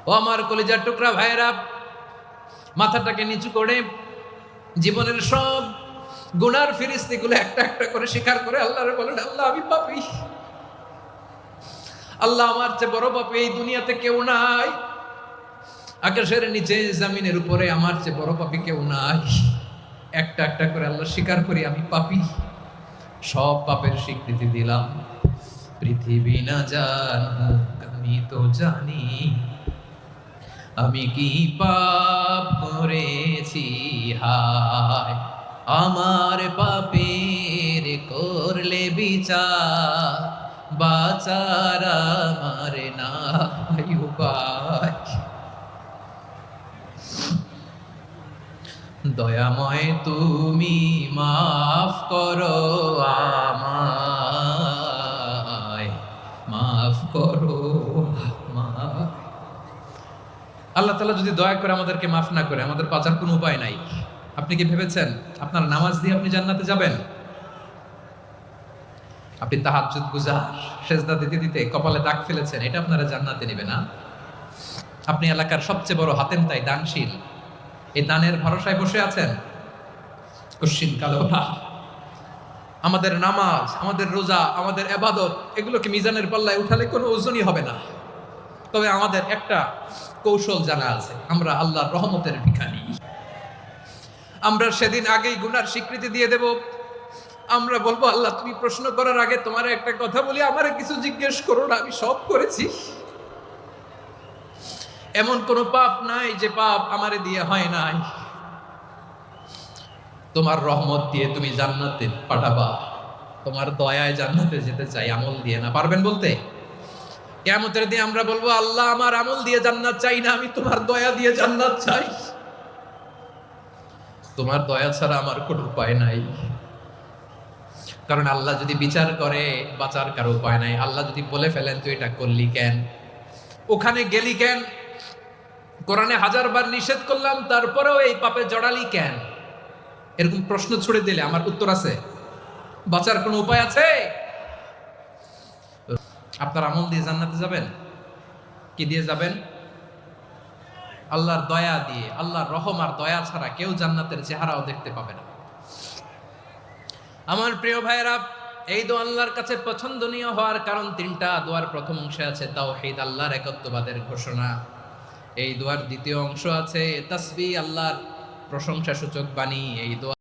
ও আমার কলিজার টুকরা ভাইরা, মাথাটাকে নিচু করে জীবনের সব গুনার ফিরিস্তিগুলো একটা একটা করে স্বীকার করে আল্লাহরে বলেন, আল্লাহ আমি পাপী, আল্লাহ আমার চেয়ে বড় পাপী এই দুনিয়াতে কেউ নাই, আকাশের নিচে জমিনের উপরে আমার চেয়ে বড় পাপী কেউ নাই। একটা একটা করে আল্লাহ স্বীকার করি আমি পাপী, সব পাপের স্বীকৃতি দিলাম। পৃথিবী না জানুক আমি তো জানি আমি কি পাপ করেছি, হায় আমার পাপের করলে বিচার, বাঁচার আমার নাই উপায়। দয়াময় তুমি মাফ করো আমায়, মাফ করো আমায়। আল্লাহ তাআলা যদি দয়া করে আমাদেরকে মাফ না করে, আমাদের বাঁচার কোনো উপায় নাই। আপনি কি ভেবেছেন আপনার নামাজ দিয়ে আপনি জান্নাতে যাবেন? আপনি তাহাজ্জুদ গুজার, সেজদা দিতে দিতে কপালে দাগ ফেলেছেন, এটা আপনারা জান্নাতে নেবে না? আপনি এলাকার সবচেয়ে বড় হাতেম তাই দানশীল, এই দানের ভরসায় বসে আছেন, কশিন কালো না। আমাদের নামাজ, আমাদের রোজা, আমাদের ইবাদত, এগুলোকে মিজানের পাল্লায় উঠালে কোনো ওজনই হবে না। তবে আমাদের একটা কৌশল জানা আছে, আমরা আল্লাহর রহমতের ভিখারি। আমরা সেদিন আগেই গুনার স্বীকৃতি দিয়ে দেব। আমরা বলবো, আল্লাহ তুমি প্রশ্ন করার আগে তোমার একটা কথা বলি, আমারে কিছু জিজ্ঞেস করো না, আমি সব করেছি। এমন কোন পাপ নাই যে পাপ আমারে দিয়ে হয় নাই। তোমার রহমত দিয়ে তুমি জান্নাতে পাঠাবা, তোমার দয়ায় জান্নাতে যেতে চাই, আমল দিয়ে না। পারবেন বলতে? কিয়ামতের দিন আমরা বলবো, আল্লাহ আমার আমল দিয়ে জান্নাত চাই না, আমি তোমার দয়া দিয়ে জান্নাত চাই। তোমার দয়া ছাড়া আমার কোনো উপায় নাই। কারণ আল্লাহ যদি বিচার করে, বাঁচার কারো উপায় নাই। আল্লাহ যদি বলে ফেলেন তুই এটা করলি কেন, ওখানে গেলি কেন, কোরআনে 1000 বার নিষেধ করলাম তারপরেও এই পাপে জড়ালি কেন, এরকম প্রশ্ন ছুড়ে দিলে আমার উত্তর আছে? বাঁচার কোনো উপায় আছে? আপনার আমল দিয়ে জান্নাতে যাবেন? কি দিয়ে যাবেন? আল্লাহর দয়া দিয়ে। আল্লাহর রহম আর দয়া ছাড়া কেউ জান্নাতের চেহারাও দেখতে পাবে না। আমার প্রিয় ভাইয়েরা, এই দোয়া আল্লাহর কাছে পছন্দনীয় হওয়ার কারণ 3টা। দোয়ার প্রথম অংশে আছে তাওহীদ, আল্লাহর একত্ববাদের ঘোষণা। এই দোয়ার দ্বিতীয় অংশ আছে তাসবিহ, আল্লাহর প্রশংসা সূচক বাণী। এই দোয়া